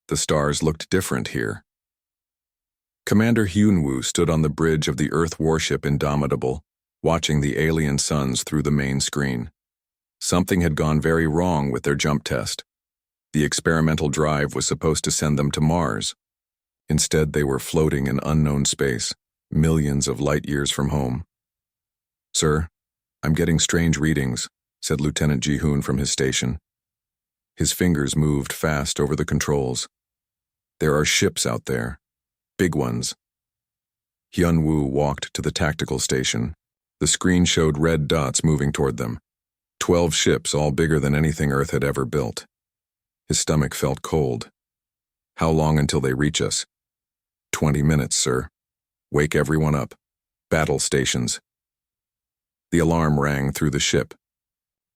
The stars looked different here. Commander Hyunwoo stood on the bridge of the Earth warship Indomitable, watching the alien suns through the main screen. Something had gone very wrong with their jump test. The experimental drive was supposed to send them to Mars. Instead, they were floating in unknown space, millions of light years from home. "Sir, I'm getting strange readings," said Lieutenant Ji-hoon from his station. His fingers moved fast over the controls. "There are ships out there. Big ones." Hyunwoo walked to the tactical station. The screen showed red dots moving toward them. 12 ships, all bigger than anything Earth had ever built. His stomach felt cold. "How long until they reach us?" 20 minutes, sir. Wake everyone up. Battle stations." The alarm rang through the ship.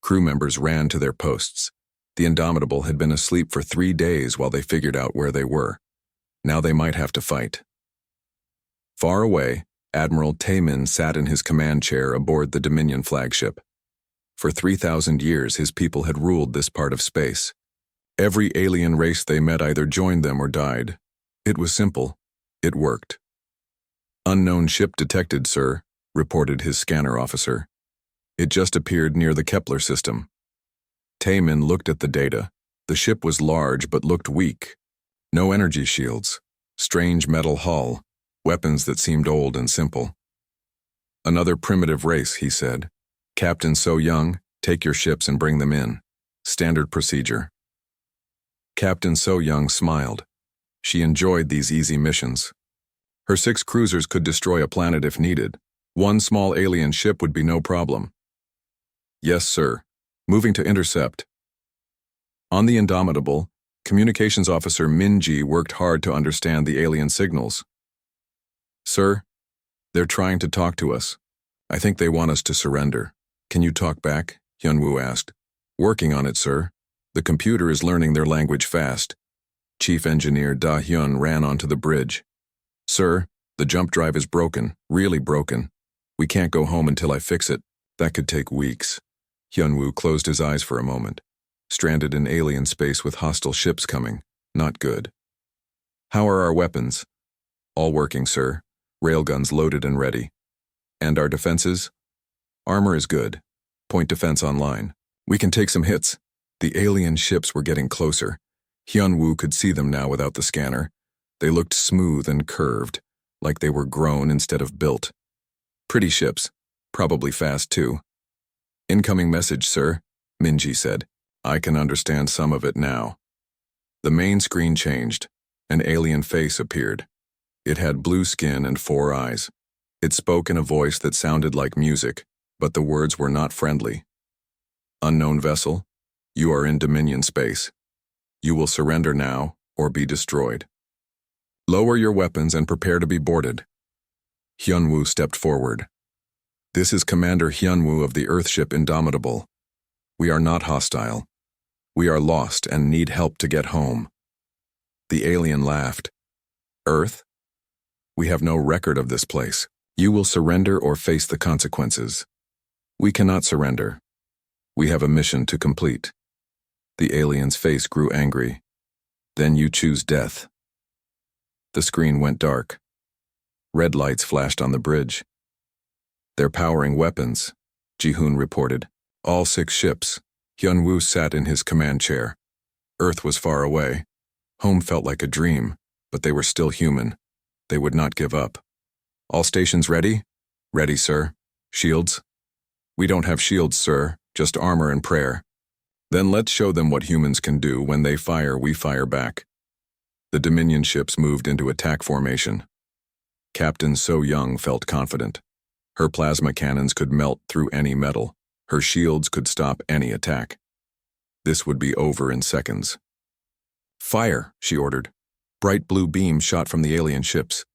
Crew members ran to their posts. The Indomitable had been asleep for 3 days while they figured out where they were. Now they might have to fight. Far away, Admiral Taemin sat in his command chair aboard the Dominion flagship. For 3,000 years, his people had ruled this part of space. Every alien race they met either joined them or died. It was simple. It worked. "Unknown ship detected, sir," reported his scanner officer. "It just appeared near the Kepler system." Taemin looked at the data. The ship was large but looked weak. No energy shields, strange metal hull, weapons that seemed old and simple. "Another primitive race," he said. "Captain So Young, take your ships and bring them in. Standard procedure." Captain So Young smiled. She enjoyed these easy missions. Her 6 cruisers could destroy a planet if needed. One small alien ship would be no problem. "Yes, sir. Moving to intercept." On the Indomitable, Communications Officer Minji worked hard to understand the alien signals. "Sir, they're trying to talk to us. I think they want us to surrender. Can you talk back?" Hyunwoo asked. "Working on it, sir. The computer is learning their language fast." Chief Engineer Da-hyun ran onto the bridge. "Sir, the jump drive is broken, really broken. We can't go home until I fix it. That could take weeks." Hyunwoo closed his eyes for a moment. Stranded in alien space with hostile ships coming. Not good. "How are our weapons?" "All working, sir. Railguns loaded and ready." "And our defenses?" "Armor is good. Point defense online. We can take some hits." The alien ships were getting closer. Hyunwoo could see them now without the scanner. They looked smooth and curved, like they were grown instead of built. Pretty ships, probably fast too. "Incoming message, sir," Minji said. "I can understand some of it now." The main screen changed. An alien face appeared. It had blue skin and 4 eyes. It spoke in a voice that sounded like music, but the words were not friendly. "Unknown vessel, you are in Dominion space. You will surrender now or be destroyed. Lower your weapons and prepare to be boarded." Hyunwoo stepped forward. "This is Commander Hyunwoo of the Earthship Indomitable. We are not hostile. We are lost and need help to get home." The alien laughed. "Earth? We have no record of this place. You will surrender or face the consequences." "We cannot surrender. We have a mission to complete." The alien's face grew angry. "Then you choose death." The screen went dark. Red lights flashed on the bridge. "They're powering weapons," Ji-hoon reported. "All 6 ships." Hyunwoo sat in his command chair. Earth was far away. Home felt like a dream, but they were still human. They would not give up. "All stations ready?" "Ready, sir." "Shields?" "We don't have shields, sir, just armor and prayer." "Then let's show them what humans can do. When they fire, we fire back." The Dominion ships moved into attack formation. Captain So Young felt confident. Her plasma cannons could melt through any metal. Her shields could stop any attack. This would be over in seconds. "Fire," she ordered. Bright blue beams shot from the alien ships.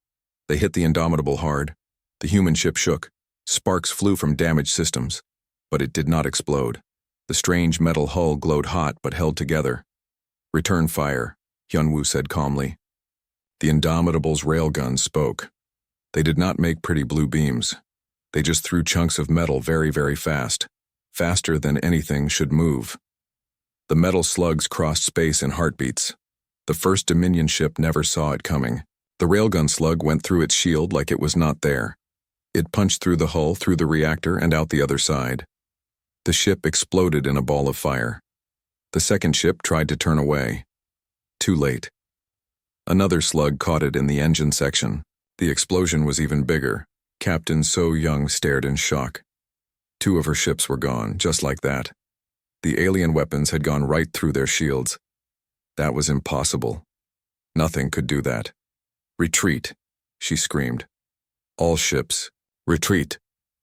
They hit the Indomitable hard. The human ship shook. Sparks flew from damaged systems. But it did not explode. The strange metal hull glowed hot but held together. "Return fire," Hyunwoo said calmly. The Indomitable's railguns spoke. They did not make pretty blue beams. They just threw chunks of metal very, very fast. Faster than anything should move. The metal slugs crossed space in heartbeats. The first Dominion ship never saw it coming. The railgun slug went through its shield like it was not there. It punched through the hull, through the reactor, and out the other side. The ship exploded in a ball of fire. The second ship tried to turn away. Too late. Another slug caught it in the engine section. The explosion was even bigger. Captain So Young stared in shock. 2 of her ships were gone, just like that. The alien weapons had gone right through their shields. That was impossible. Nothing could do that. "Retreat," she screamed. "All ships, retreat."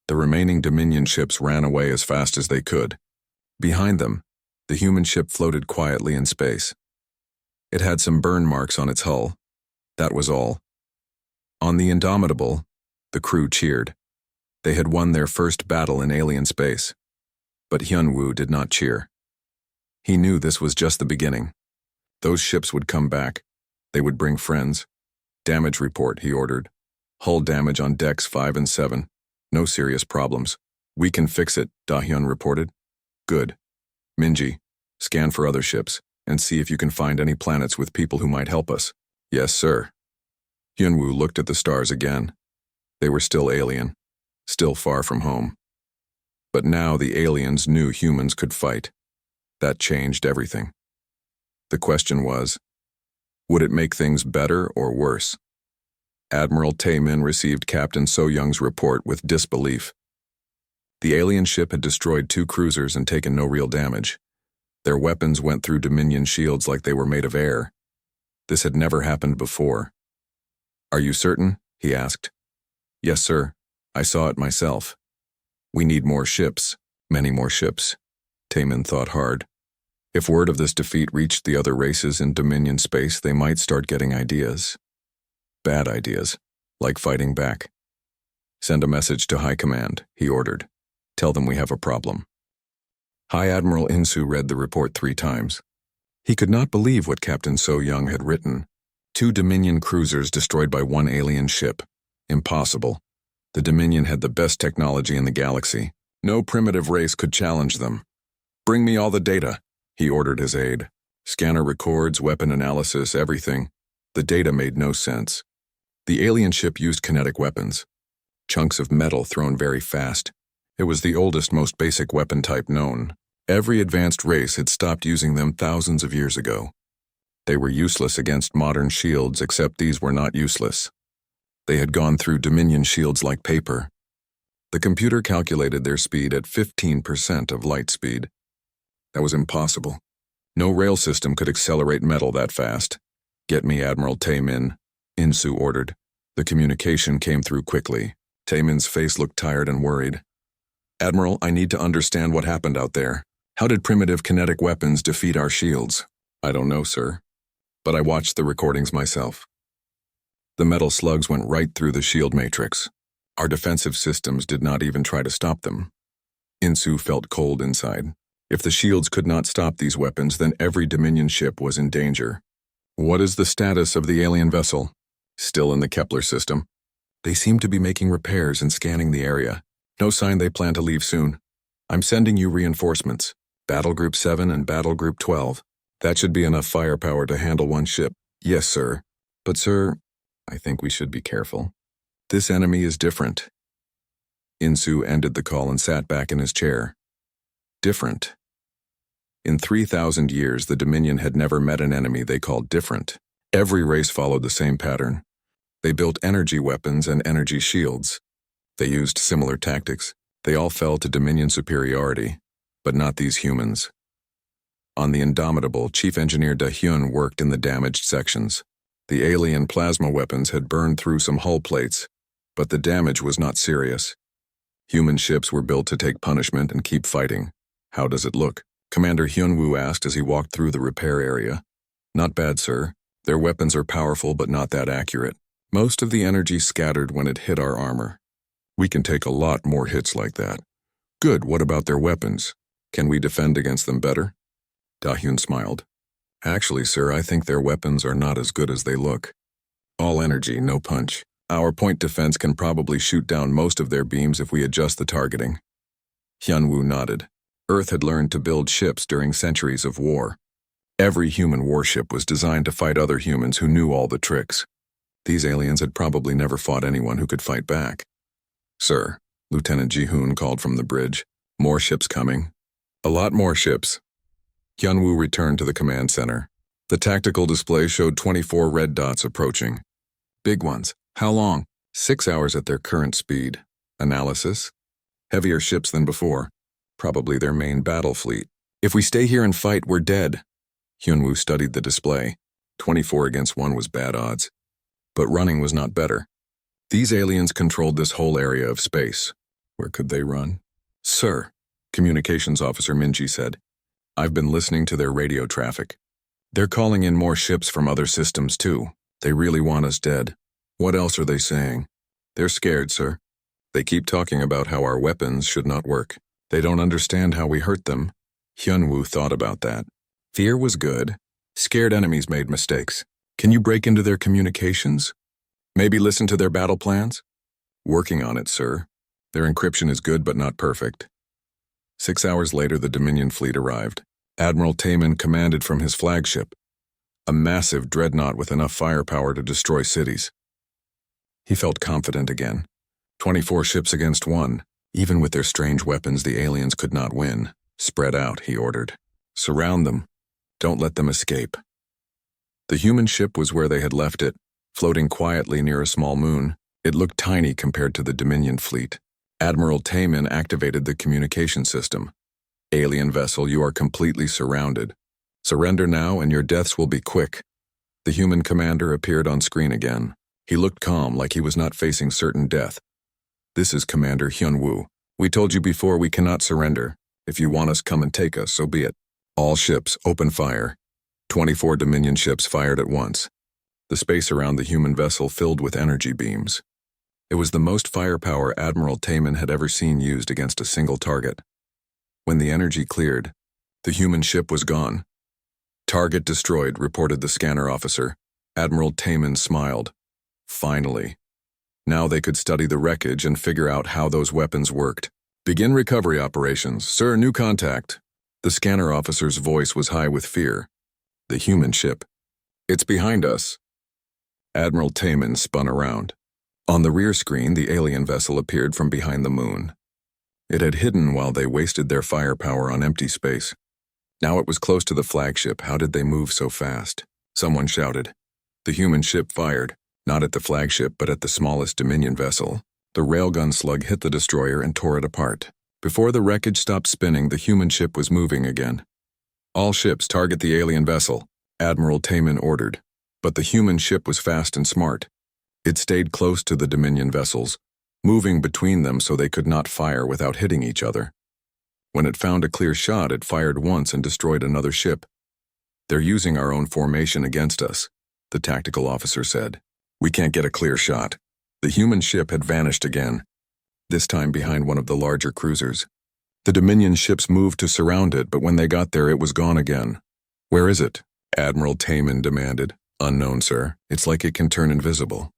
The remaining Dominion ships ran away as fast as they could. Behind them, the human ship floated quietly in space. It had some burn marks on its hull. That was all. On the Indomitable, the crew cheered. They had won their first battle in alien space. But Hyunwoo did not cheer. He knew this was just the beginning. Those ships would come back. They would bring friends. "Damage report," he ordered. "Hull damage on decks 5 and 7. No serious problems. We can fix it," Da-hyun reported. "Good. Minji, scan for other ships, and see if you can find any planets with people who might help us." "Yes, sir." Hyunwoo looked at the stars again. They were still alien, still far from home. But now the aliens knew humans could fight. That changed everything. The question was, would it make things better or worse? Admiral Tae-min received Captain So Young's report with disbelief. The alien ship had destroyed 2 cruisers and taken no real damage. Their weapons went through Dominion shields like they were made of air. This had never happened before. "Are you certain?" he asked. "Yes, sir. I saw it myself." "We need more ships, many more ships." Tae-min thought hard. If word of this defeat reached the other races in Dominion space, they might start getting ideas. Bad ideas, like fighting back. "Send a message to High Command," he ordered. "Tell them we have a problem." High Admiral Insu read the report 3 times. He could not believe what Captain So Young had written. 2 Dominion cruisers destroyed by 1 alien ship. Impossible. The Dominion had the best technology in the galaxy. No primitive race could challenge them. "Bring me all the data," he ordered his aide. Scanner records, weapon analysis, everything. The data made no sense. The alien ship used kinetic weapons. Chunks of metal thrown very fast. It was the oldest, most basic weapon type known. Every advanced race had stopped using them thousands of years ago. They were useless against modern shields, except these were not useless. They had gone through Dominion shields like paper. The computer calculated their speed at 15% of light speed. That was impossible. No rail system could accelerate metal that fast. "Get me Admiral Tae-min," Insu ordered. The communication came through quickly. Tae-min's face looked tired and worried. "Admiral, I need to understand what happened out there. How did primitive kinetic weapons defeat our shields?" "I don't know, sir. But I watched the recordings myself. The metal slugs went right through the shield matrix. Our defensive systems did not even try to stop them." Insu felt cold inside. If the shields could not stop these weapons, then every Dominion ship was in danger. "What is the status of the alien vessel?" "Still in the Kepler system. They seem to be making repairs and scanning the area. No sign they plan to leave soon. I'm sending you reinforcements. Battle Group 7 and Battle Group 12. That should be enough firepower to handle 1 ship." "Yes, sir. But, sir, I think we should be careful. This enemy is different." Insu ended the call and sat back in his chair. Different. In 3,000 years, the Dominion had never met an enemy they called different. Every race followed the same pattern. They built energy weapons and energy shields. They used similar tactics. They all fell to Dominion superiority, but not these humans. On the Indomitable, Chief Engineer Da-hyun worked in the damaged sections. The alien plasma weapons had burned through some hull plates, but the damage was not serious. Human ships were built to take punishment and keep fighting. "How does it look?" Commander Hyunwoo asked as he walked through the repair area. "Not bad, sir. Their weapons are powerful but not that accurate. Most of the energy scattered when it hit our armor. We can take a lot more hits like that." "Good, what about their weapons? Can we defend against them better?" Da-hyun smiled. "Actually, sir, I think their weapons are not as good as they look. All energy, no punch. Our point defense can probably shoot down most of their beams if we adjust the targeting." Hyunwoo nodded. Earth had learned to build ships during centuries of war. Every human warship was designed to fight other humans who knew all the tricks. These aliens had probably never fought anyone who could fight back. "Sir," Lieutenant Ji-hoon called from the bridge. "More ships coming." "A lot more ships." Hyunwoo returned to the command center. The tactical display showed 24 red dots approaching. "Big ones. How long?" 6 hours at their current speed. Analysis? Heavier ships than before. Probably their main battle fleet. "If we stay here and fight, we're dead." Hyunwoo studied the display. 24 against 1 was bad odds. But running was not better. These aliens controlled this whole area of space. Where could they run? "Sir," Communications Officer Minji said, "I've been listening to their radio traffic. They're calling in more ships from other systems too. They really want us dead." "What else are they saying?" "They're scared, sir. They keep talking about how our weapons should not work. They don't understand how we hurt them." Hyunwoo thought about that. Fear was good. Scared enemies made mistakes. "Can you break into their communications? Maybe listen to their battle plans?" "Working on it, sir. Their encryption is good but not perfect." 6 hours later, the Dominion fleet arrived. Admiral Taman commanded from his flagship, a massive dreadnought with enough firepower to destroy cities. He felt confident again. 24 ships against 1. Even with their strange weapons, the aliens could not win. "Spread out," he ordered. "Surround them. Don't let them escape." The human ship was where they had left it, floating quietly near a small moon. It looked tiny compared to the Dominion fleet. Admiral Taman activated the communication system. "Alien vessel, you are completely surrounded. Surrender now and your deaths will be quick." The human commander appeared on screen again. He looked calm, like he was not facing certain death. "This is Commander Hyunwoo. We told you before we cannot surrender. If you want us, come and take us, so be it. All ships, open fire." 24 Dominion ships fired at once. The space around the human vessel filled with energy beams. It was the most firepower Admiral Taman had ever seen used against a single target. When the energy cleared, the human ship was gone. "Target destroyed," reported the scanner officer. Admiral Taman smiled. Finally. Now they could study the wreckage and figure out how those weapons worked. "Begin recovery operations. Sir, new contact." The scanner officer's voice was high with fear. The human ship. "It's behind us." Admiral Taman spun around. On the rear screen, the alien vessel appeared from behind the moon. It had hidden while they wasted their firepower on empty space. Now it was close to the flagship. How did they move so fast? Someone shouted. The human ship fired, not at the flagship but at the smallest Dominion vessel. The railgun slug hit the destroyer and tore it apart. Before the wreckage stopped spinning, the human ship was moving again. "All ships target the alien vessel," Admiral Taman ordered. But the human ship was fast and smart. It stayed close to the Dominion vessels, moving between them so they could not fire without hitting each other. When it found a clear shot, it fired once and destroyed another ship. "They're using our own formation against us," the tactical officer said. "We can't get a clear shot." The human ship had vanished again, this time behind one of the larger cruisers. The Dominion ships moved to surround it, but when they got there, it was gone again. "Where is it?" Admiral Taman demanded. "Unknown, sir. It's like it can turn invisible."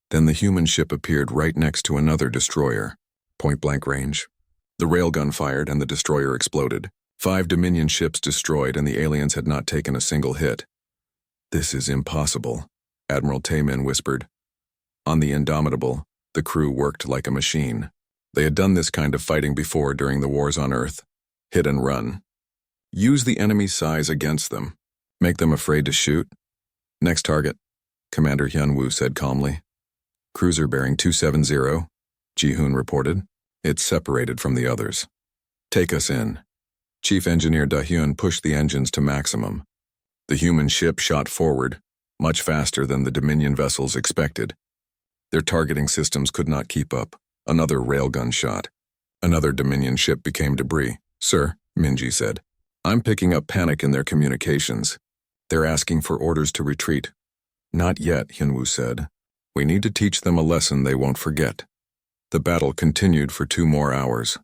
Then the human ship appeared right next to another destroyer. Point-blank range. The railgun fired and the destroyer exploded. 5 Dominion ships destroyed and the aliens had not taken a single hit. "This is impossible," Admiral Taman whispered. On the Indomitable, the crew worked like a machine. They had done this kind of fighting before during the wars on Earth. Hit and run. Use the enemy's size against them. Make them afraid to shoot. "Next target," Commander Hyunwoo said calmly. "Cruiser bearing 270, Ji-hoon reported. It's separated from the others. "Take us in." Chief Engineer Da-hyun pushed the engines to maximum. The human ship shot forward, much faster than the Dominion vessels expected. Their targeting systems could not keep up. Another railgun shot. Another Dominion ship became debris. "Sir," Minji said, "I'm picking up panic in their communications. They're asking for orders to retreat." "Not yet," Hyunwoo said. "We need to teach them a lesson they won't forget." The battle continued for 2 more hours.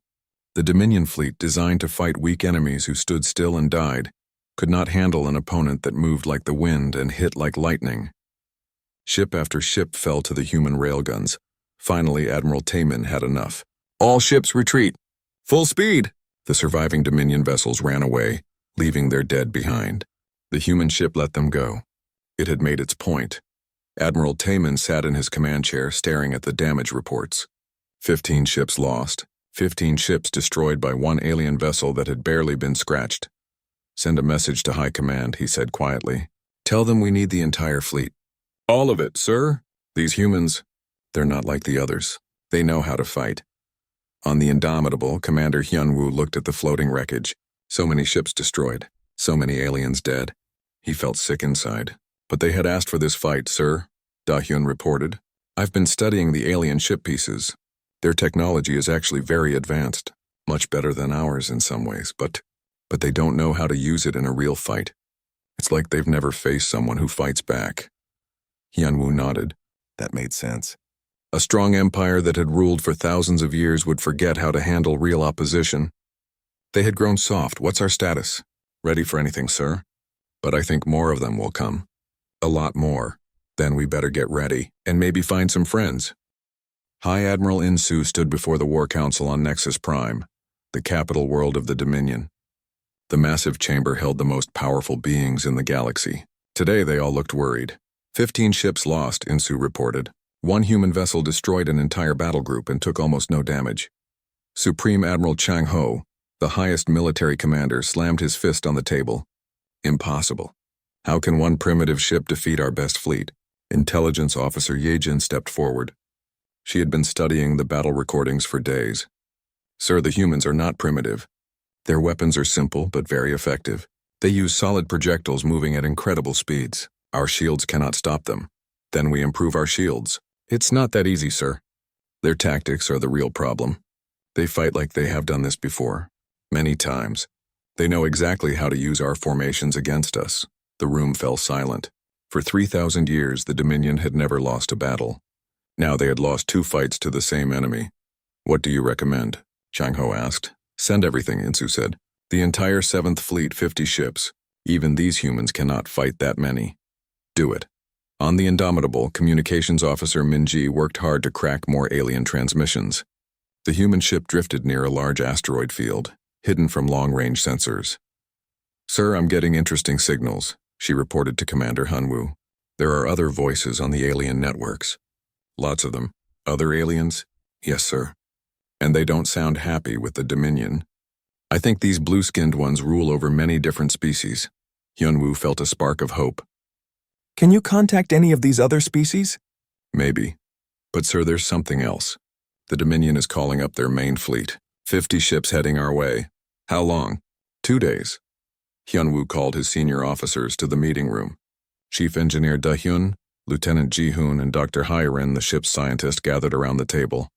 The Dominion fleet, designed to fight weak enemies who stood still and died, could not handle an opponent that moved like the wind and hit like lightning. Ship after ship fell to the human railguns. Finally, Admiral Taman had enough. "All ships retreat! Full speed!" The surviving Dominion vessels ran away, leaving their dead behind. The human ship let them go. It had made its point. Admiral Taman sat in his command chair staring at the damage reports. 15 ships lost, 15 ships destroyed by one alien vessel that had barely been scratched. Send a message to High Command, he said quietly. Tell them we need the entire fleet. All of it, sir. These humans, they're not like the others. They know how to fight. On the Indomitable, Commander Hyunwoo looked at the floating wreckage. So many ships destroyed, so many aliens dead. He felt sick inside. But they had asked for this fight, sir, Da-hyun reported. I've been studying the alien ship pieces. Their technology is actually very advanced, much better than ours in some ways, but they don't know how to use it in a real fight. It's like they've never faced someone who fights back. Hyunwoo nodded. That made sense. A strong empire that had ruled for thousands of years would forget how to handle real opposition. They had grown soft. What's our status? Ready for anything, sir? But I think more of them will come. A lot more. Then we better get ready, and maybe find some friends. High Admiral Insu stood before the War Council on Nexus Prime, the capital world of the Dominion. The massive chamber held the most powerful beings in the galaxy. Today they all looked worried. 15 ships lost, Insu reported. One human vessel destroyed an entire battle group and took almost no damage. Supreme Admiral Chang Ho, the highest military commander, slammed his fist on the table. Impossible. How can one primitive ship defeat our best fleet? Intelligence Officer Yejin stepped forward. She had been studying the battle recordings for days. Sir, the humans are not primitive. Their weapons are simple but very effective. They use solid projectiles moving at incredible speeds. Our shields cannot stop them. Then we improve our shields. It's not that easy, sir. Their tactics are the real problem. They fight like they have done this before. Many times. They know exactly how to use our formations against us. The room fell silent. For 3,000 years, the Dominion had never lost a battle. Now they had lost 2 fights to the same enemy. What do you recommend? Chang Ho asked. Send everything, Insu said. The entire 7th Fleet, 50 ships. Even these humans cannot fight that many. Do it. On the Indomitable, Communications Officer Minji worked hard to crack more alien transmissions. The human ship drifted near a large asteroid field, hidden from long-range sensors. Sir, I'm getting interesting signals, she reported to Commander Hyunwoo. There are other voices on the alien networks. Lots of them. Other aliens? Yes, sir. And they don't sound happy with the Dominion. I think these blue-skinned ones rule over many different species. Hyunwoo felt a spark of hope. Can you contact any of these other species? Maybe. But sir, there's something else. The Dominion is calling up their main fleet. 50 ships heading our way. How long? 2 days. Hyunwoo called his senior officers to the meeting room. Chief Engineer Da-hyun, Lieutenant Ji-hoon, and Dr. Hyren, the ship's scientist, gathered around the table.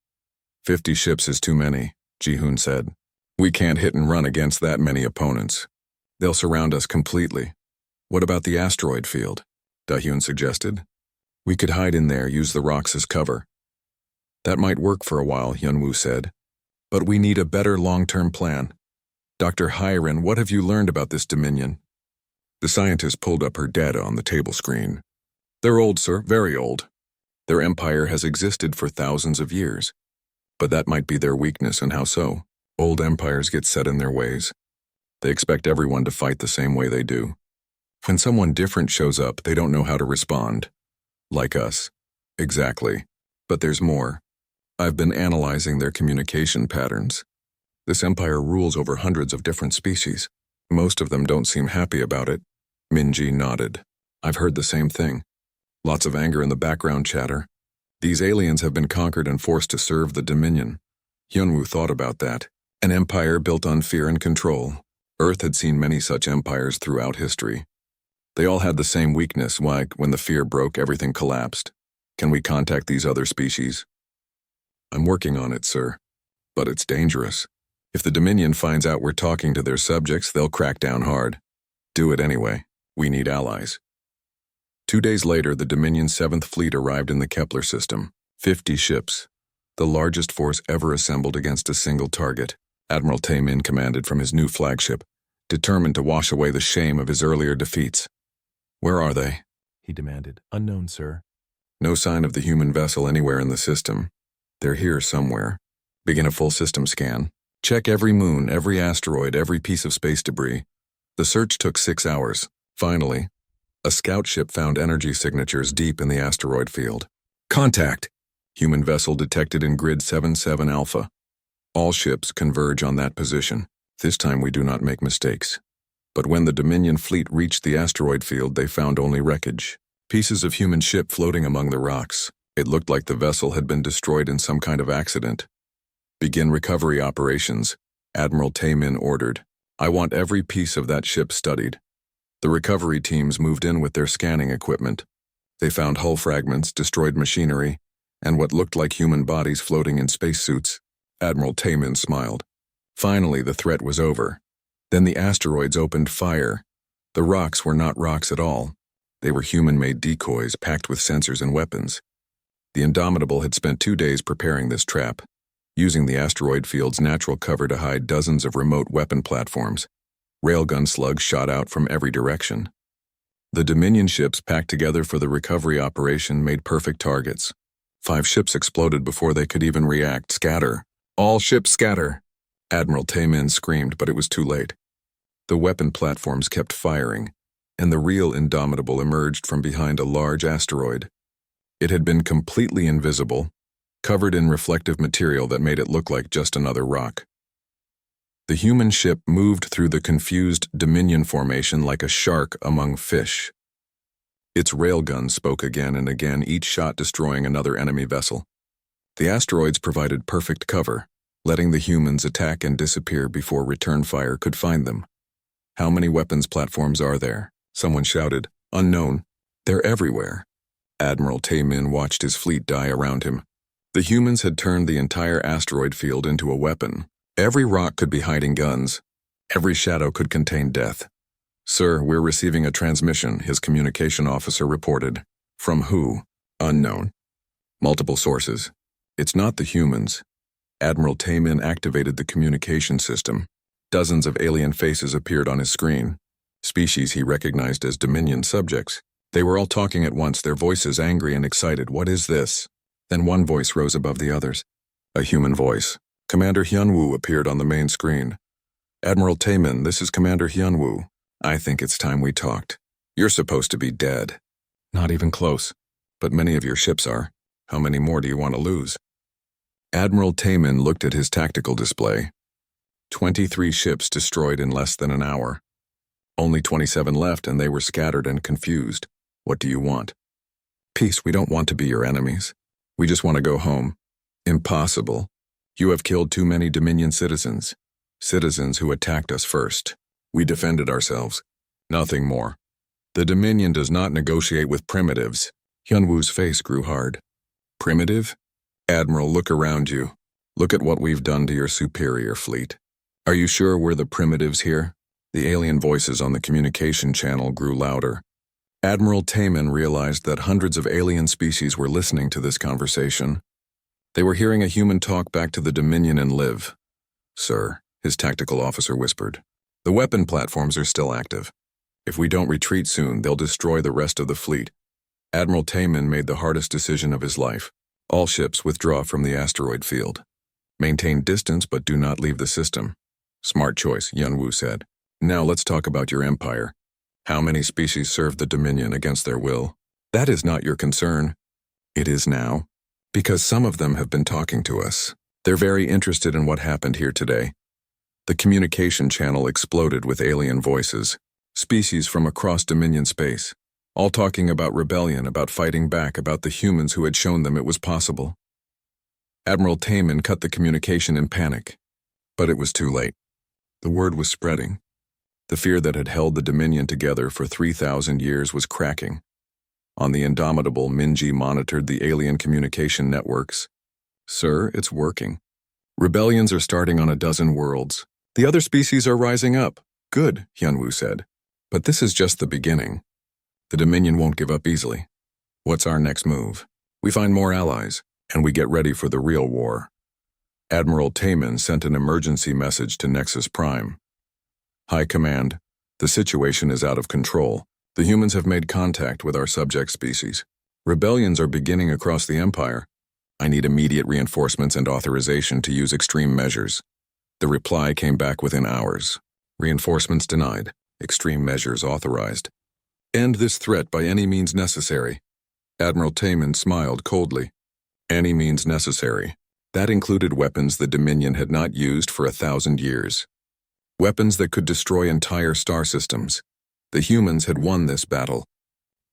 50 ships is too many, Ji-hoon said. We can't hit and run against that many opponents. They'll surround us completely. What about the asteroid field? Da-hyun suggested. We could hide in there, use the rocks as cover. That might work for a while, Hyunwoo said. But we need a better long-term plan. Dr. Hyren, what have you learned about this Dominion? The scientist pulled up her data on the table screen. They're old, sir, very old. Their empire has existed for thousands of years. But that might be their weakness, and how so? Old empires get set in their ways. They expect everyone to fight the same way they do. When someone different shows up, they don't know how to respond. Like us. Exactly. But there's more. I've been analyzing their communication patterns. This empire rules over hundreds of different species. Most of them don't seem happy about it. Minji nodded. I've heard the same thing. Lots of anger in the background chatter. These aliens have been conquered and forced to serve the Dominion. Hyunwoo thought about that. An empire built on fear and control. Earth had seen many such empires throughout history. They all had the same weakness, like when the fear broke, everything collapsed. Can we contact these other species? I'm working on it, sir. But it's dangerous. If the Dominion finds out we're talking to their subjects, they'll crack down hard. Do it anyway. We need allies. 2 days later, the Dominion's 7th Fleet arrived in the Kepler system. 50 ships. The largest force ever assembled against a single target. Admiral Taemin commanded from his new flagship, determined to wash away the shame of his earlier defeats. Where are they? He demanded. Unknown, sir. No sign of the human vessel anywhere in the system. They're here somewhere. Begin a full system scan. Check every moon, every asteroid, every piece of space debris. The search took 6 hours. Finally, a scout ship found energy signatures deep in the asteroid field. Contact! Human vessel detected in grid 77 Alpha. All ships converge on that position. This time we do not make mistakes. But when the Dominion fleet reached the asteroid field, they found only wreckage. Pieces of human ship floating among the rocks. It looked like the vessel had been destroyed in some kind of accident. Begin recovery operations, Admiral Taemin ordered. I want every piece of that ship studied. The recovery teams moved in with their scanning equipment. They found hull fragments, destroyed machinery, and what looked like human bodies floating in spacesuits. Admiral Taemin smiled. Finally, the threat was over. Then the asteroids opened fire. The rocks were not rocks at all. They were human-made decoys packed with sensors and weapons. The Indomitable had spent 2 days preparing this trap, using the asteroid field's natural cover to hide dozens of remote weapon platforms. Railgun slugs shot out from every direction. The Dominion ships packed together for the recovery operation made perfect targets. 5 ships exploded before they could even react. Scatter! All ships scatter! Admiral Taemin screamed, but it was too late. The weapon platforms kept firing, and the real Indomitable emerged from behind a large asteroid. It had been completely invisible, covered in reflective material that made it look like just another rock. The human ship moved through the confused Dominion formation like a shark among fish. Its railguns spoke again and again, each shot destroying another enemy vessel. The asteroids provided perfect cover, letting the humans attack and disappear before return fire could find them. How many weapons platforms are there? Someone shouted. Unknown. They're everywhere. Admiral Taemin watched his fleet die around him. The humans had turned the entire asteroid field into a weapon. Every rock could be hiding guns. Every shadow could contain death. Sir, we're receiving a transmission, his communication officer reported. From who? Unknown. Multiple sources. It's not the humans. Admiral Taemin activated the communication system. Dozens of alien faces appeared on his screen. Species he recognized as Dominion subjects. They were all talking at once, their voices angry and excited. What is this? Then one voice rose above the others. A human voice. Commander Hyunwoo appeared on the main screen. Admiral Taemin, this is Commander Hyunwoo. I think it's time we talked. You're supposed to be dead. Not even close. But many of your ships are. How many more do you want to lose? Admiral Taemin looked at his tactical display. 23 ships destroyed in less than an hour. Only 27 left, and they were scattered and confused. What do you want? Peace, we don't want to be your enemies. We just want to go home. Impossible. You have killed too many Dominion citizens. Citizens who attacked us first. We defended ourselves. Nothing more. The Dominion does not negotiate with primitives. Hyunwoo's face grew hard. Primitive? Admiral, look around you. Look at what we've done to your superior fleet. Are you sure we're the primitives here? The alien voices on the communication channel grew louder. Admiral Taemin realized that hundreds of alien species were listening to this conversation. They were hearing a human talk back to the Dominion and live. Sir, his tactical officer whispered, the weapon platforms are still active. If we don't retreat soon, they'll destroy the rest of the fleet. Admiral Taemin made the hardest decision of his life. All ships withdraw from the asteroid field. Maintain distance, but do not leave the system. Smart choice, Hyunwoo said. Now let's talk about your empire. How many species serve the Dominion against their will? That is not your concern. It is now. Because some of them have been talking to us. They're very interested in what happened here today. The communication channel exploded with alien voices. Species from across Dominion space. All talking about rebellion, about fighting back, about the humans who had shown them it was possible. Admiral Taemin cut the communication in panic. But it was too late. The word was spreading. The fear that had held the Dominion together for 3,000 years was cracking. On the Indomitable, Minji monitored the alien communication networks. Sir, it's working. Rebellions are starting on a dozen worlds. The other species are rising up. Good, Hyunwoo said. But this is just the beginning. The Dominion won't give up easily. What's our next move? We find more allies, and we get ready for the real war. Admiral Taemin sent an emergency message to Nexus Prime. High Command, the situation is out of control. The humans have made contact with our subject species. Rebellions are beginning across the Empire. I need immediate reinforcements and authorization to use extreme measures. The reply came back within hours. Reinforcements denied. Extreme measures authorized. End this threat by any means necessary. Admiral Taman smiled coldly. Any means necessary. That included weapons the Dominion had not used for 1,000 years. Weapons that could destroy entire star systems. The humans had won this battle,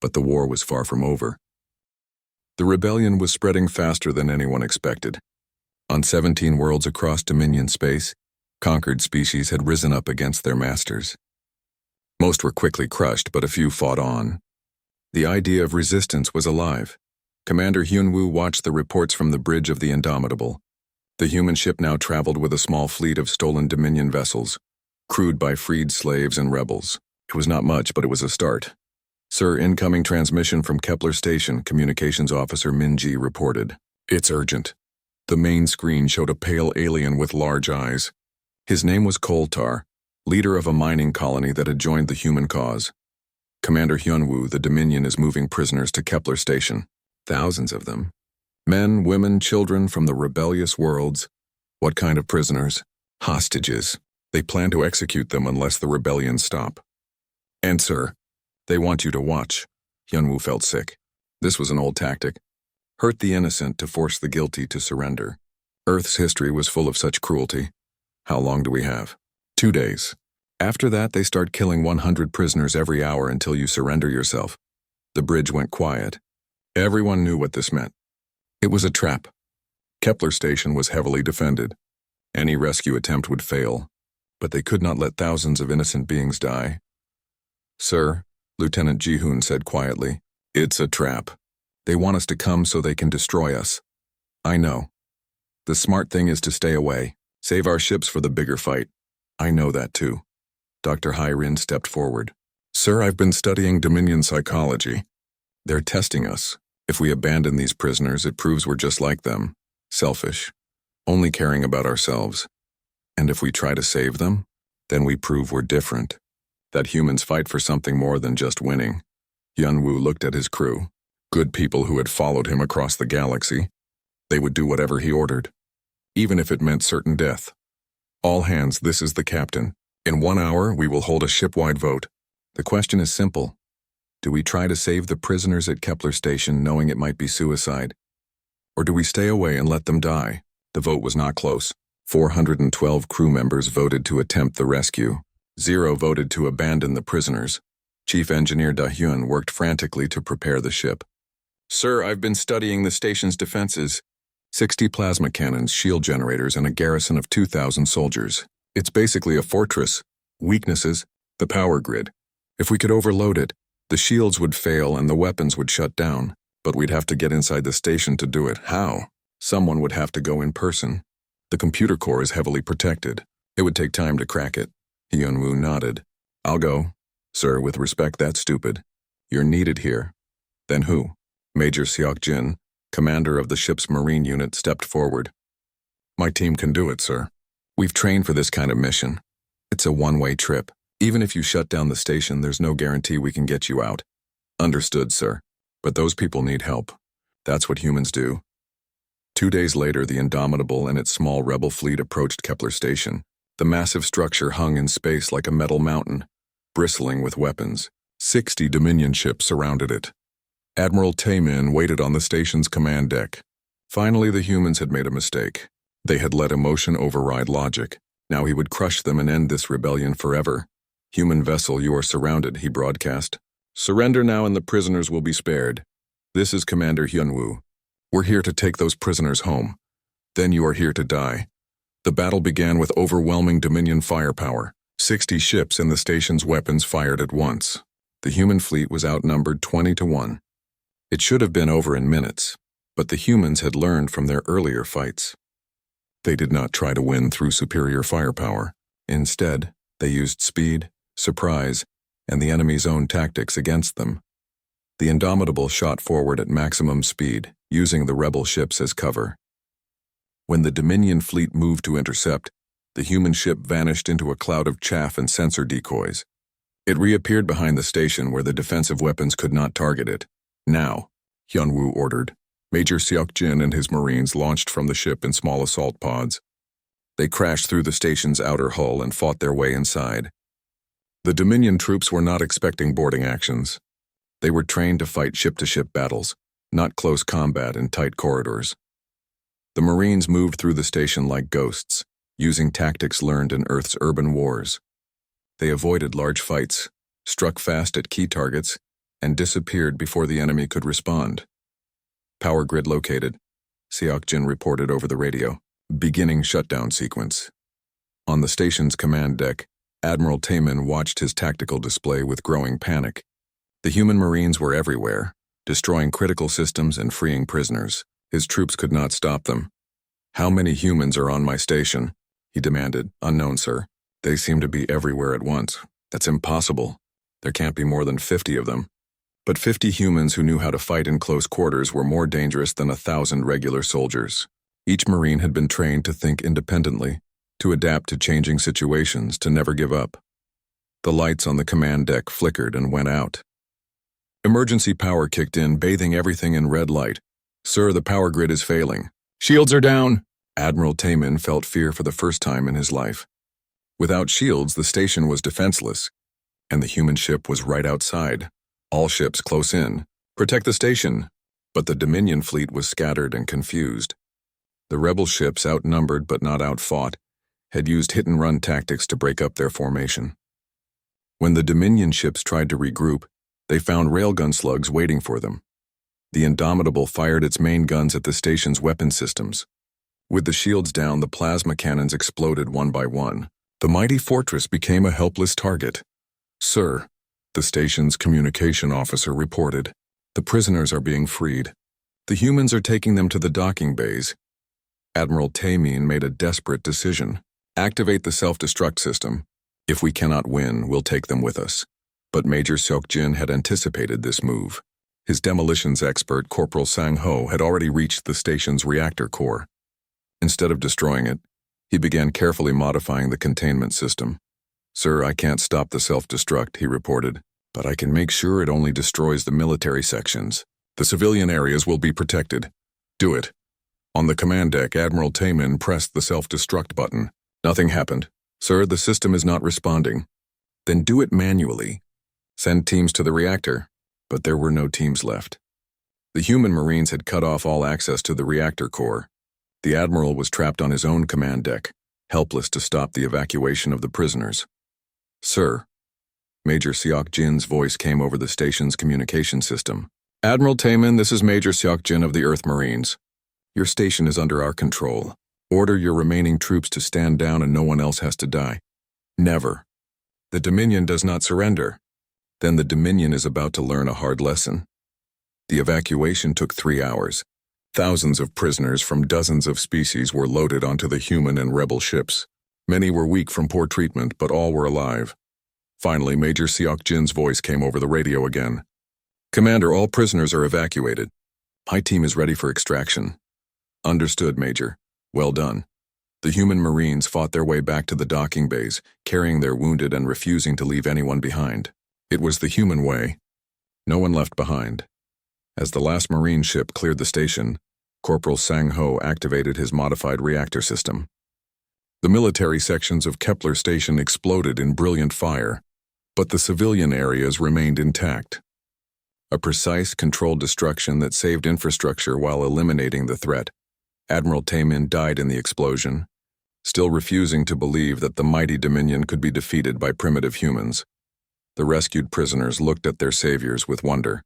but the war was far from over. The rebellion was spreading faster than anyone expected. On 17 worlds across Dominion space, conquered species had risen up against their masters. Most were quickly crushed, but a few fought on. The idea of resistance was alive. Commander Hyunwoo watched the reports from the bridge of the Indomitable. The human ship now traveled with a small fleet of stolen Dominion vessels, crewed by freed slaves and rebels. It was not much, but it was a start. Sir, incoming transmission from Kepler Station, Communications Officer Min-ji reported. It's urgent. The main screen showed a pale alien with large eyes. His name was Koltar, leader of a mining colony that had joined the human cause. Commander Hyunwoo, the Dominion is moving prisoners to Kepler Station. Thousands of them. Men, women, children from the rebellious worlds. What kind of prisoners? Hostages. They plan to execute them unless the rebellion stop. And sir, they want you to watch. Hyunwoo felt sick. This was an old tactic. Hurt the innocent to force the guilty to surrender. Earth's history was full of such cruelty. How long do we have? 2 days. After that, they start killing 100 prisoners every hour until you surrender yourself. The bridge went quiet. Everyone knew what this meant. It was a trap. Kepler Station was heavily defended. Any rescue attempt would fail, but they could not let thousands of innocent beings die. Sir, Lieutenant Ji-hoon said quietly, it's a trap. They want us to come so they can destroy us. I know. The smart thing is to stay away. Save our ships for the bigger fight. I know that too. Dr. Hai-rin stepped forward. Sir, I've been studying Dominion psychology. They're testing us. If we abandon these prisoners, it proves we're just like them. Selfish. Only caring about ourselves. And if we try to save them, then we prove we're different. That humans fight for something more than just winning. Hyunwoo looked at his crew. Good people who had followed him across the galaxy. They would do whatever he ordered, even if it meant certain death. All hands, this is the captain. In 1 hour, we will hold a ship-wide vote. The question is simple. Do we try to save the prisoners at Kepler Station knowing it might be suicide? Or do we stay away and let them die? The vote was not close. 412 crew members voted to attempt the rescue. 0 voted to abandon the prisoners. Chief Engineer Da-hyun worked frantically to prepare the ship. Sir, I've been studying the station's defenses. 60 plasma cannons, shield generators, and a garrison of 2,000 soldiers. It's basically a fortress. Weaknesses, the power grid. If we could overload it, the shields would fail and the weapons would shut down. But we'd have to get inside the station to do it. How? Someone would have to go in person. The computer core is heavily protected. It would take time to crack it. Hyunwoo nodded. I'll go. Sir, with respect, that's stupid. You're needed here. Then who? Major Seok-jin, commander of the ship's marine unit, stepped forward. My team can do it, sir. We've trained for this kind of mission. It's a one-way trip. Even if you shut down the station, there's no guarantee we can get you out. Understood, sir. But those people need help. That's what humans do. 2 days later, the Indomitable and its small rebel fleet approached Kepler Station. The massive structure hung in space like a metal mountain, bristling with weapons. 60 Dominion ships surrounded it. Admiral Taemin waited on the station's command deck. Finally, the humans had made a mistake. They had let emotion override logic. Now he would crush them and end this rebellion forever. Human vessel, you are surrounded, he broadcast. Surrender now and the prisoners will be spared. This is Commander Hyunwoo. We're here to take those prisoners home. Then you are here to die. The battle began with overwhelming Dominion firepower. 60 ships and the station's weapons fired at once. The human fleet was outnumbered 20-1. It should have been over in minutes, but the humans had learned from their earlier fights. They did not try to win through superior firepower. Instead, they used speed, surprise, and the enemy's own tactics against them. The Indomitable shot forward at maximum speed, using the rebel ships as cover. When the Dominion fleet moved to intercept, the human ship vanished into a cloud of chaff and sensor decoys. It reappeared behind the station where the defensive weapons could not target it. Now, Hyunwoo ordered. Major Seok-jin and his Marines launched from the ship in small assault pods. They crashed through the station's outer hull and fought their way inside. The Dominion troops were not expecting boarding actions. They were trained to fight ship-to-ship battles, not close combat in tight corridors. The Marines moved through the station like ghosts, using tactics learned in Earth's urban wars. They avoided large fights, struck fast at key targets, and disappeared before the enemy could respond. Power grid located, Seok-jin reported over the radio. Beginning shutdown sequence. On the station's command deck, Admiral Taemin watched his tactical display with growing panic. The human Marines were everywhere, destroying critical systems and freeing prisoners. His troops could not stop them. "How many humans are on my station?" he demanded. "Unknown, sir. They seem to be everywhere at once. That's impossible. There can't be more than 50 of them." But 50 humans who knew how to fight in close quarters were more dangerous than 1,000 regular soldiers. Each Marine had been trained to think independently, to adapt to changing situations, to never give up. The lights on the command deck flickered and went out. Emergency power kicked in, bathing everything in red light. "Sir, the power grid is failing." "Shields are down!" Admiral Taemin felt fear for the first time in his life. Without shields, the station was defenseless, and the human ship was right outside. All ships close in. "Protect the station!" But the Dominion fleet was scattered and confused. The rebel ships, outnumbered but not outfought, had used hit-and-run tactics to break up their formation. When the Dominion ships tried to regroup, they found railgun slugs waiting for them. The Indomitable fired its main guns at the station's weapon systems. With the shields down, the plasma cannons exploded one by one. The mighty fortress became a helpless target. "Sir," the station's communication officer reported, "the prisoners are being freed. The humans are taking them to the docking bays." Admiral Taemin made a desperate decision. "Activate the self-destruct system. If we cannot win, we'll take them with us." But Major Seok-jin had anticipated this move. His demolitions expert, Corporal Sang-ho, had already reached the station's reactor core. Instead of destroying it, he began carefully modifying the containment system. "Sir, I can't stop the self-destruct," he reported, "but I can make sure it only destroys the military sections. The civilian areas will be protected. Do it." On the command deck, Admiral Taemin pressed the self-destruct button. Nothing happened. "Sir, the system is not responding." "Then do it manually. Send teams to the reactor." But there were no teams left. The human Marines had cut off all access to the reactor core. The Admiral was trapped on his own command deck, helpless to stop the evacuation of the prisoners. "Sir," Major Seok-jin's voice came over the station's communication system. "Admiral Taemin, this is Major Seok-jin of the Earth Marines. Your station is under our control. Order your remaining troops to stand down and no one else has to die." "Never. The Dominion does not surrender." "Then the Dominion is about to learn a hard lesson." The evacuation took 3 hours. Thousands of prisoners from dozens of species were loaded onto the human and rebel ships. Many were weak from poor treatment, but all were alive. Finally, Major Seok-jin's voice came over the radio again. "Commander, all prisoners are evacuated. My team is ready for extraction." "Understood, Major. Well done." The human Marines fought their way back to the docking bays, carrying their wounded and refusing to leave anyone behind. It was the human way. No one left behind. As the last Marine ship cleared the station, Corporal Sang-ho activated his modified reactor system. The military sections of Kepler Station exploded in brilliant fire, but the civilian areas remained intact. A precise, controlled destruction that saved infrastructure while eliminating the threat. Admiral Taemin died in the explosion, still refusing to believe that the mighty Dominion could be defeated by primitive humans. The rescued prisoners looked at their saviors with wonder.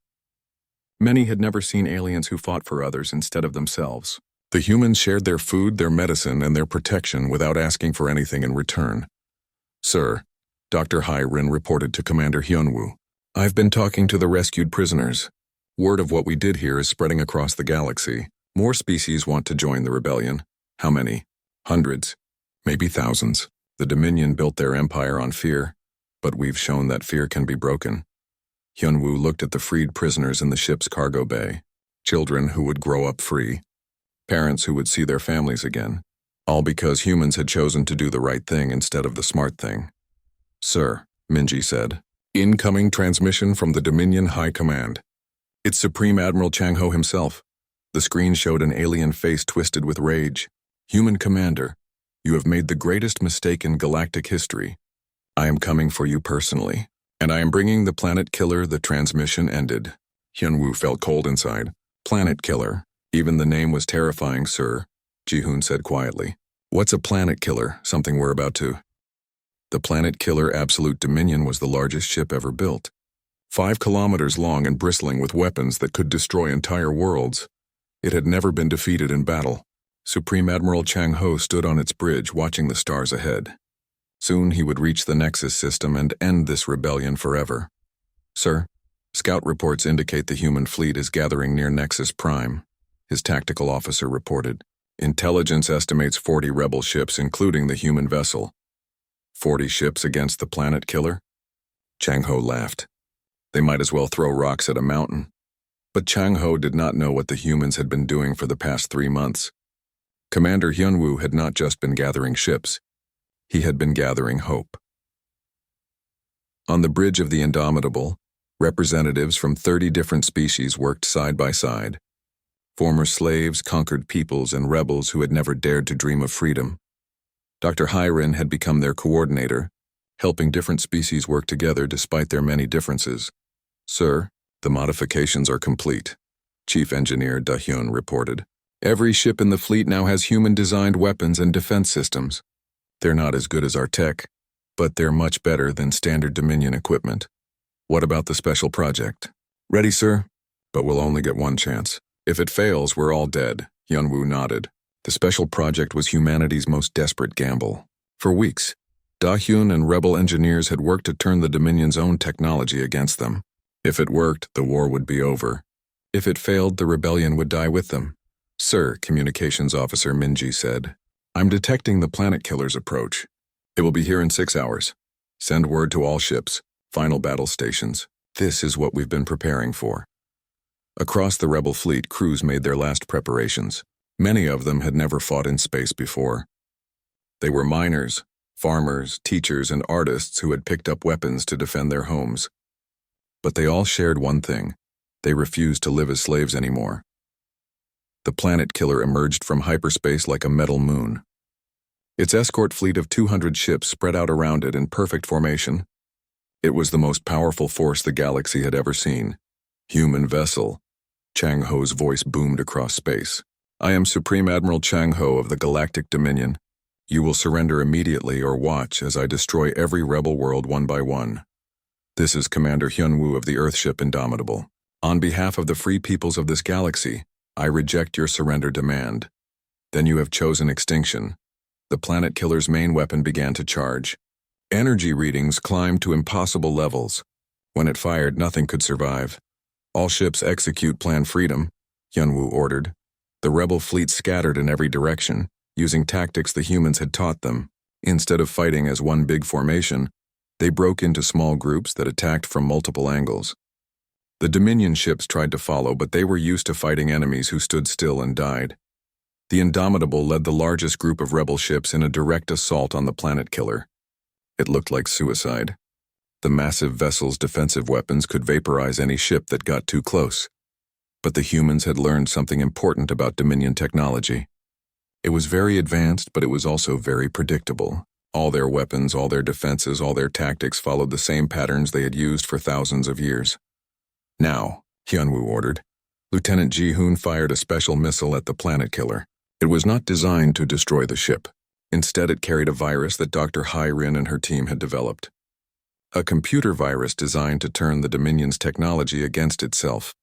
Many had never seen aliens who fought for others instead of themselves. The humans shared their food, their medicine, and their protection without asking for anything in return. "Sir," Dr. Hai-Rin reported to Commander Hyunwoo, "I've been talking to the rescued prisoners. Word of what we did here is spreading across the galaxy. More species want to join the rebellion." "How many?" "Hundreds, maybe thousands. The Dominion built their empire on fear, but we've shown that fear can be broken." Hyunwoo looked at the freed prisoners in the ship's cargo bay. Children who would grow up free. Parents who would see their families again. All because humans had chosen to do the right thing instead of the smart thing. "Sir," Minji said. "Incoming transmission from the Dominion High Command. It's Supreme Admiral Chang-ho himself." The screen showed an alien face twisted with rage. "Human Commander, you have made the greatest mistake in galactic history. I am coming for you personally." And I am bringing the planet killer. The transmission ended. Hyunwoo felt cold inside. Planet killer. Even the name was terrifying, sir, Ji-hoon said quietly. What's a planet killer? Something we're about to... The planet killer Absolute Dominion was the largest ship ever built. 5 kilometers long and bristling with weapons that could destroy entire worlds. It had never been defeated in battle. Supreme Admiral Chang-ho stood on its bridge watching the stars ahead. Soon he would reach the Nexus system and end this rebellion forever. Sir, scout reports indicate the human fleet is gathering near Nexus Prime, his tactical officer reported. Intelligence estimates 40 rebel ships, including the human vessel. 40 ships against the planet killer? Chang-ho laughed. They might as well throw rocks at a mountain. But Chang-ho did not know what the humans had been doing for the past 3 months. Commander Hyunwoo had not just been gathering ships. He had been gathering hope. On the bridge of the Indomitable, representatives from 30 different species worked side by side. Former slaves, conquered peoples, and rebels who had never dared to dream of freedom. Dr. Hyrin had become their coordinator, helping different species work together despite their many differences. Sir, the modifications are complete, Chief Engineer Da-hyun reported. Every ship in the fleet now has human-designed weapons and defense systems. They're not as good as our tech, but they're much better than standard Dominion equipment. What about the special project? Ready, sir? But we'll only get one chance. If it fails, we're all dead, Hyunwoo nodded. The special project was humanity's most desperate gamble. For weeks, Da-hyun and rebel engineers had worked to turn the Dominion's own technology against them. If it worked, the war would be over. If it failed, the rebellion would die with them. Sir, Communications Officer Minji said, I'm detecting the planet killer's approach. It will be here in 6 hours. Send word to all ships, final battle stations. This is what we've been preparing for. Across the rebel fleet, crews made their last preparations. Many of them had never fought in space before. They were miners, farmers, teachers, and artists who had picked up weapons to defend their homes. But they all shared one thing. They refused to live as slaves anymore. The planet killer emerged from hyperspace like a metal moon. Its escort fleet of 200 ships spread out around it in perfect formation. It was the most powerful force the galaxy had ever seen. Human vessel. Chang-ho's voice boomed across space. I am Supreme Admiral Chang-ho of the Galactic Dominion. You will surrender immediately or watch as I destroy every rebel world one by one. This is Commander Hyunwoo of the Earthship Indomitable. On behalf of the free peoples of this galaxy, I reject your surrender demand. Then you have chosen extinction. The planet killer's main weapon began to charge. Energy readings climbed to impossible levels. When it fired, nothing could survive. All ships execute Plan Freedom, Hyunwoo ordered. The rebel fleet scattered in every direction, using tactics the humans had taught them. Instead of fighting as one big formation, they broke into small groups that attacked from multiple angles. The Dominion ships tried to follow, but they were used to fighting enemies who stood still and died. The Indomitable led the largest group of rebel ships in a direct assault on the planet killer. It looked like suicide. The massive vessel's defensive weapons could vaporize any ship that got too close. But the humans had learned something important about Dominion technology. It was very advanced, but it was also very predictable. All their weapons, all their defenses, all their tactics followed the same patterns they had used for thousands of years. Now, Hyunwoo ordered. Lieutenant Ji-hoon fired a special missile at the planet killer. It was not designed to destroy the ship. Instead, it carried a virus that Dr. Hyrin and her team had developed. A computer virus designed to turn the Dominion's technology against itself.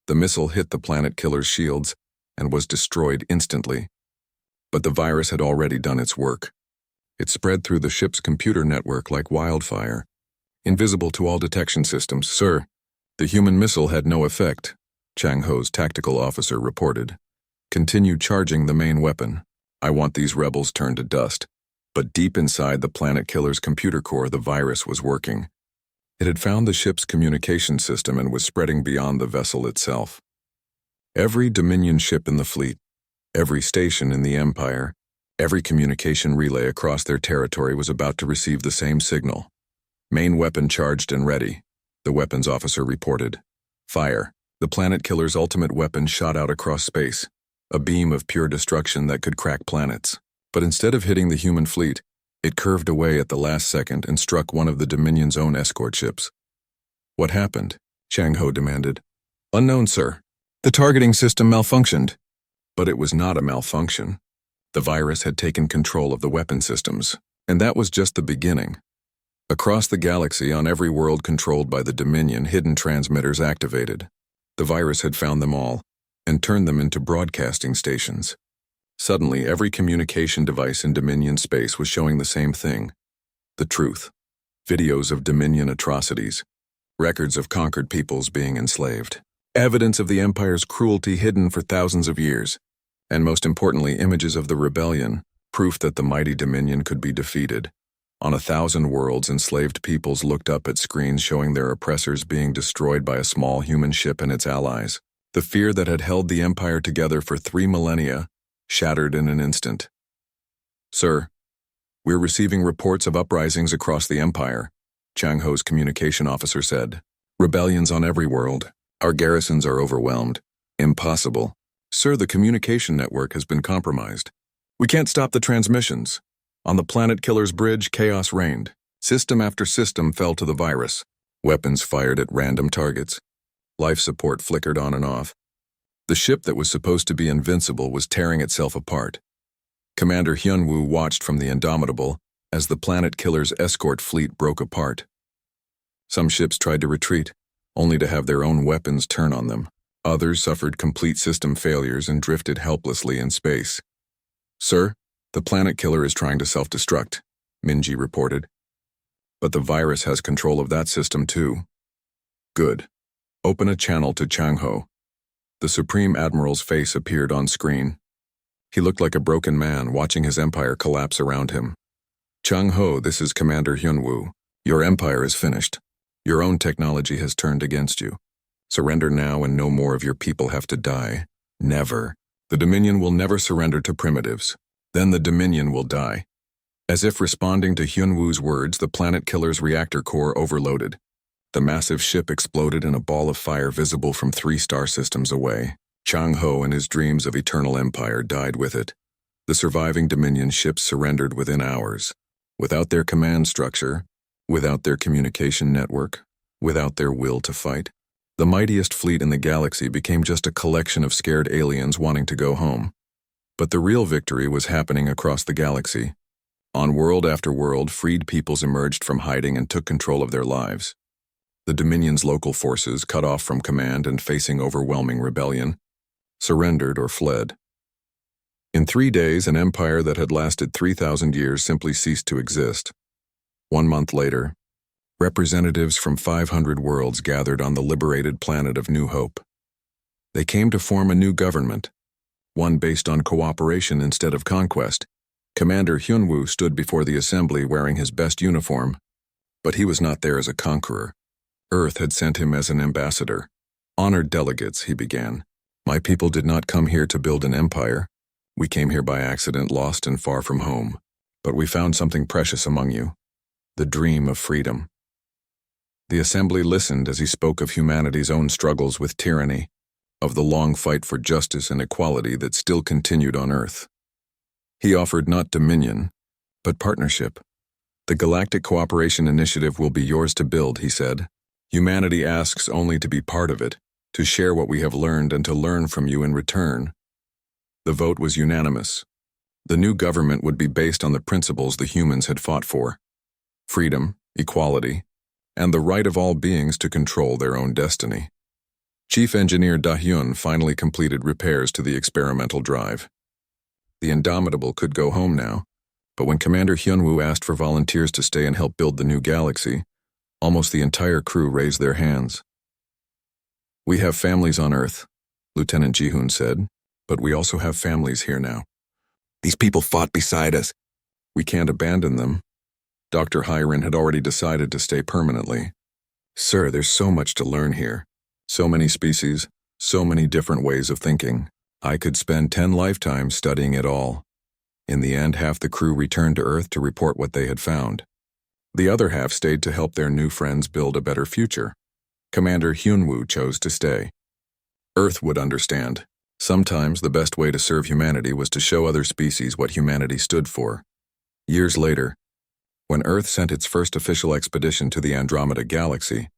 The missile hit the planet killer's shields and was destroyed instantly. But the virus had already done its work. It spread through the ship's computer network like wildfire, invisible to all detection systems. Sir, the human missile had no effect, Chang-ho's tactical officer reported. Continue charging the main weapon. I want these rebels turned to dust. But deep inside the planet killer's computer core, the virus was working. It had found the ship's communication system and was spreading beyond the vessel itself. Every Dominion ship in the fleet, every station in the Empire, every communication relay across their territory was about to receive the same signal. Main weapon charged and ready, the weapons officer reported. Fire. The planet killer's ultimate weapon shot out across space, a beam of pure destruction that could crack planets. But instead of hitting the human fleet, It curved away at the last second and struck one of the Dominion's own escort ships. What happened? Chang Ho demanded. Unknown, sir. The targeting system malfunctioned. But it was not a malfunction. The virus had taken control of the weapon systems, and that was just the beginning. Across the galaxy, on every world controlled by the Dominion, hidden transmitters activated. The virus had found them all, and turned them into broadcasting stations. Suddenly, every communication device in Dominion space was showing the same thing. The truth. Videos of Dominion atrocities. Records of conquered peoples being enslaved. Evidence of the Empire's cruelty hidden for thousands of years. And most importantly, images of the rebellion, proof that the mighty Dominion could be defeated. On 1,000 worlds, enslaved peoples looked up at screens showing their oppressors being destroyed by a small human ship and its allies. The fear that had held the Empire together for 3 millennia shattered in an instant. Sir, we're receiving reports of uprisings across the Empire, Chang Ho's communication officer said. Rebellions on every world. Our garrisons are overwhelmed. Impossible. Sir, the communication network has been compromised. We can't stop the transmissions. On the Planet Killer's bridge, chaos reigned. System after system fell to the virus. Weapons fired at random targets. Life support flickered on and off. The ship that was supposed to be invincible was tearing itself apart. Commander Hyunwoo watched from the Indomitable as the Planet Killer's escort fleet broke apart. Some ships tried to retreat, only to have their own weapons turn on them. Others suffered complete system failures and drifted helplessly in space. Sir, the Planet Killer is trying to self-destruct, Minji reported. But the virus has control of that system too. Good. Open a channel to Chang Ho. The Supreme Admiral's face appeared on screen. He looked like a broken man watching his empire collapse around him. Chang Ho, this is Commander Hyunwoo. Your empire is finished. Your own technology has turned against you. Surrender now and no more of your people have to die. Never. The Dominion will never surrender to primitives. Then the Dominion will die. As if responding to Hyunwoo's words, the Planet Killer's reactor core overloaded. The massive ship exploded in a ball of fire visible from 3 star systems away. Chang Ho and his dreams of eternal empire died with it. The surviving Dominion ships surrendered within hours. Without their command structure, without their communication network, without their will to fight, the mightiest fleet in the galaxy became just a collection of scared aliens wanting to go home. But the real victory was happening across the galaxy. On world after world, freed peoples emerged from hiding and took control of their lives. The Dominion's local forces, cut off from command and facing overwhelming rebellion, surrendered or fled. In 3 days, an empire that had lasted 3,000 years simply ceased to exist. 1 month later, representatives from 500 worlds gathered on the liberated planet of New Hope. They came to form a new government, one based on cooperation instead of conquest. Commander Hyunwoo stood before the assembly wearing his best uniform, but he was not there as a conqueror. Earth had sent him as an ambassador. Honored delegates, he began. My people did not come here to build an empire. We came here by accident, lost and far from home. But we found something precious among you. The dream of freedom. The assembly listened as he spoke of humanity's own struggles with tyranny, of the long fight for justice and equality that still continued on Earth. He offered not dominion, but partnership. The Galactic Cooperation Initiative will be yours to build, he said. Humanity asks only to be part of it, to share what we have learned and to learn from you in return. The vote was unanimous. The new government would be based on the principles the humans had fought for: freedom, equality, and the right of all beings to control their own destiny. Chief Engineer Da-hyun finally completed repairs to the experimental drive. The Indomitable could go home now, but when Commander Hyunwoo asked for volunteers to stay and help build the new galaxy, almost the entire crew raised their hands. We have families on Earth, Lieutenant Ji-hoon said, but we also have families here now. These people fought beside us. We can't abandon them. Dr. Hyren had already decided to stay permanently. Sir, there's so much to learn here. So many species, so many different ways of thinking. I could spend 10 lifetimes studying it all. In the end, half the crew returned to Earth to report what they had found. The other half stayed to help their new friends build a better future. Commander Hyunwoo chose to stay. Earth would understand. Sometimes the best way to serve humanity was to show other species what humanity stood for. Years later, When Earth sent its first official expedition to the Andromeda Galaxy,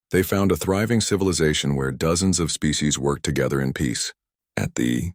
they found a thriving civilization where dozens of species worked together in peace. At the